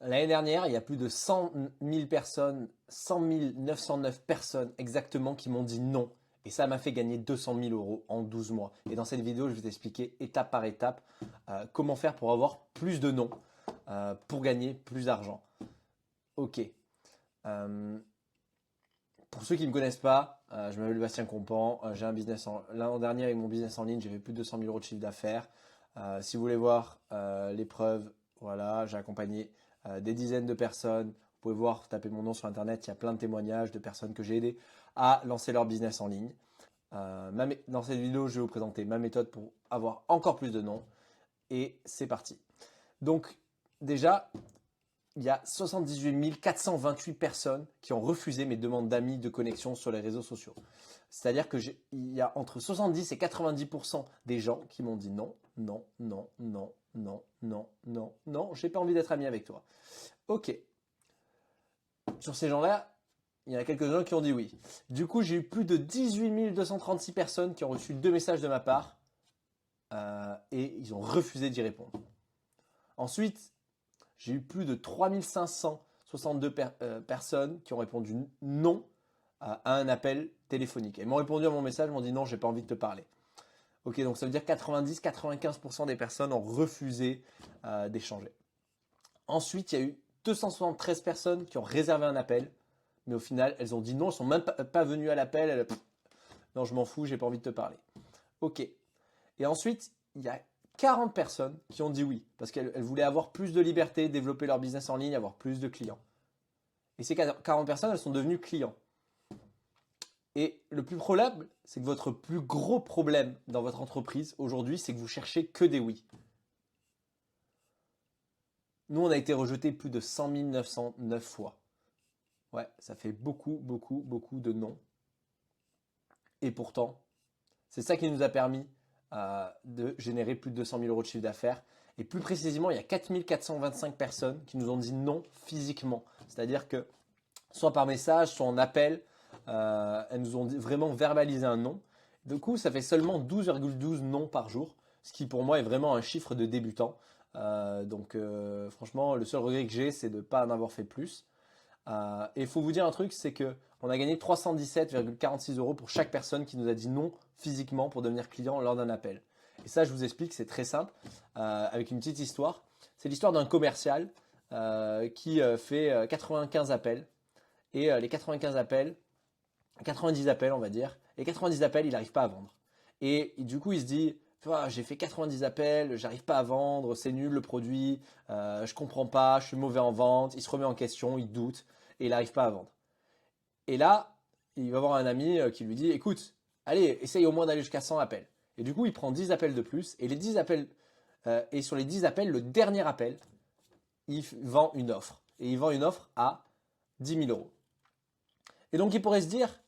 L'année dernière, il y a plus de 100 000 personnes, 100 909 personnes exactement qui m'ont dit non. Et ça m'a fait gagner 200 000 euros en 12 mois. Et dans cette vidéo, je vais t'expliquer étape par étape comment faire pour avoir plus de non, pour gagner plus d'argent. Ok. Euh, pour ceux qui ne me connaissent pas, je m'appelle Bastien Compan. J'ai un business l'an dernier avec mon business en ligne, j'ai fait plus de 200 000 euros de chiffre d'affaires. Si vous voulez voir les preuves, voilà, j'ai accompagné des dizaines de personnes. Vous pouvez voir, taper mon nom sur internet, il y a plein de témoignages de personnes que j'ai aidées à lancer leur business en ligne. Dans cette vidéo, je vais vous présenter ma méthode pour avoir encore plus de noms. Et c'est parti. Donc, déjà, il y a 78 428 personnes qui ont refusé mes demandes d'amis de connexion sur les réseaux sociaux. C'est-à-dire qu'il y a entre 70 et 90% des gens qui m'ont dit non, non, non, non, non, non, non, non, j'ai pas envie d'être ami avec toi. Ok. Sur ces gens-là, il y en a quelques-uns qui ont dit oui. Du coup, j'ai eu plus de 18 236 personnes qui ont reçu 2 messages de ma part et ils ont refusé d'y répondre. Ensuite, j'ai eu plus de 3562 personnes qui ont répondu non à un appel téléphonique. Elles m'ont répondu à mon message, m'ont dit non, j'ai pas envie de te parler. Ok, donc ça veut dire 90-95% des personnes ont refusé d'échanger. Ensuite, il y a eu 273 personnes qui ont réservé un appel, mais au final, elles ont dit non, elles sont même pas venues à l'appel. Non, je m'en fous, j'ai pas envie de te parler. Ok. Et ensuite, il y a 40 personnes qui ont dit oui, parce qu'elles voulaient avoir plus de liberté, développer leur business en ligne, avoir plus de clients. Et ces 40 personnes, elles sont devenues clients. Et le plus probable, c'est que votre plus gros problème dans votre entreprise aujourd'hui, c'est que vous cherchez que des oui. Nous, on a été rejeté plus de 100 909 fois. Ouais, ça fait beaucoup, beaucoup, beaucoup de non. Et pourtant, c'est ça qui nous a permis de générer plus de 200 000 euros de chiffre d'affaires. Et plus précisément, il y a 4 425 personnes qui nous ont dit non physiquement. C'est-à-dire que soit par message, soit en appel, elles nous ont vraiment verbalisé un non. Du coup, ça fait seulement 12,12 non par jour, ce qui pour moi est vraiment un chiffre de débutant. Franchement, le seul regret que j'ai, c'est de ne pas en avoir fait plus. Et il faut vous dire un truc, c'est que on a gagné 317,46 euros pour chaque personne qui nous a dit non physiquement pour devenir client lors d'un appel. Et ça, je vous explique, c'est très simple, avec une petite histoire. C'est l'histoire d'un commercial qui fait 95 appels. Et les 95 appels, 90 appels on va dire, et 90 appels, il n'arrive pas à vendre. Et du coup, il se dit, j'ai fait 90 appels, j'arrive pas à vendre, c'est nul le produit, je comprends pas, je suis mauvais en vente. Il se remet en question, il doute, et il n'arrive pas à vendre. Et là, il va voir un ami qui lui dit, écoute, allez, essaye au moins d'aller jusqu'à 100 appels. Et du coup, il prend 10 appels de plus, et les 10 appels, et sur les 10 appels, le dernier appel, il vend une offre. Et il vend une offre à 10 000 euros. Et donc, il pourrait se dire,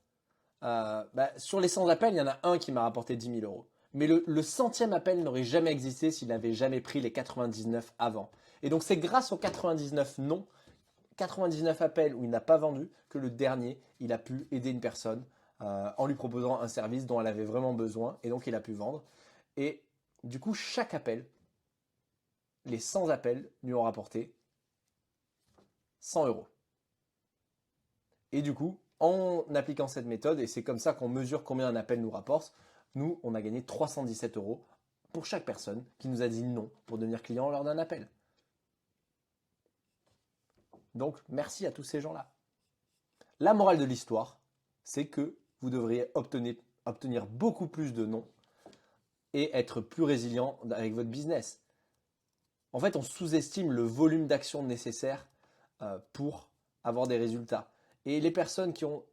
sur les 100 appels, il y en a un qui m'a rapporté 10 000 euros. Mais le centième appel n'aurait jamais existé s'il n'avait jamais pris les 99 avant. Et donc c'est grâce aux 99 non, 99 appels où il n'a pas vendu, que le dernier, il a pu aider une personne en lui proposant un service dont elle avait vraiment besoin. Et donc il a pu vendre. Et du coup, chaque appel, les 100 appels lui ont rapporté 100 euros. Et du coup, en appliquant cette méthode, et c'est comme ça qu'on mesure combien un appel nous rapporte, nous, on a gagné 317 euros pour chaque personne qui nous a dit non pour devenir client lors d'un appel. Donc, merci à tous ces gens-là. La morale de l'histoire, c'est que vous devriez obtenir beaucoup plus de non et être plus résilient avec votre business. En fait, on sous-estime le volume d'actions nécessaires pour avoir des résultats. Et les personnes qui ont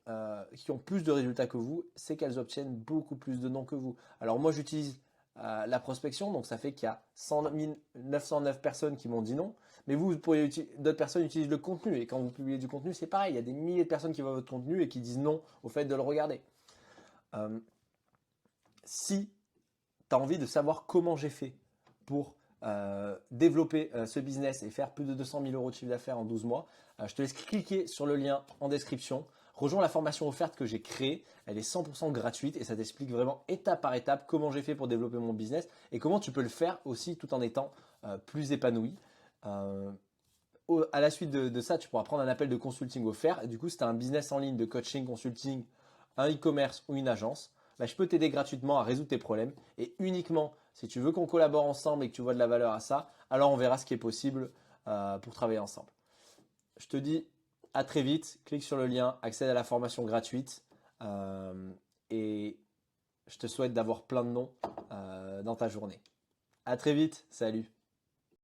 plus de résultats que vous, c'est qu'elles obtiennent beaucoup plus de noms que vous. Alors moi, j'utilise la prospection, donc ça fait qu'il y a 100 909 personnes qui m'ont dit non. Mais d'autres personnes utilisent le contenu. Et quand vous publiez du contenu, c'est pareil. Il y a des milliers de personnes qui voient votre contenu et qui disent non au fait de le regarder. Si tu as envie de savoir comment j'ai fait pour développer ce business et faire plus de 200 000 euros de chiffre d'affaires en 12 mois, je te laisse cliquer sur le lien en description. Rejoins la formation offerte que j'ai créée. Elle est 100% gratuite et ça t'explique vraiment étape par étape comment j'ai fait pour développer mon business et comment tu peux le faire aussi tout en étant plus épanoui. à la suite de ça, tu pourras prendre un appel de consulting offert. Et du coup, si tu as un business en ligne de coaching, consulting, un e-commerce ou une agence, bah, je peux t'aider gratuitement à résoudre tes problèmes. Et uniquement si tu veux qu'on collabore ensemble et que tu vois de la valeur à ça, alors on verra ce qui est possible pour travailler ensemble. Je te dis à très vite. Clique sur le lien, accède à la formation gratuite. Et je te souhaite d'avoir plein de noms dans ta journée. À très vite. Salut.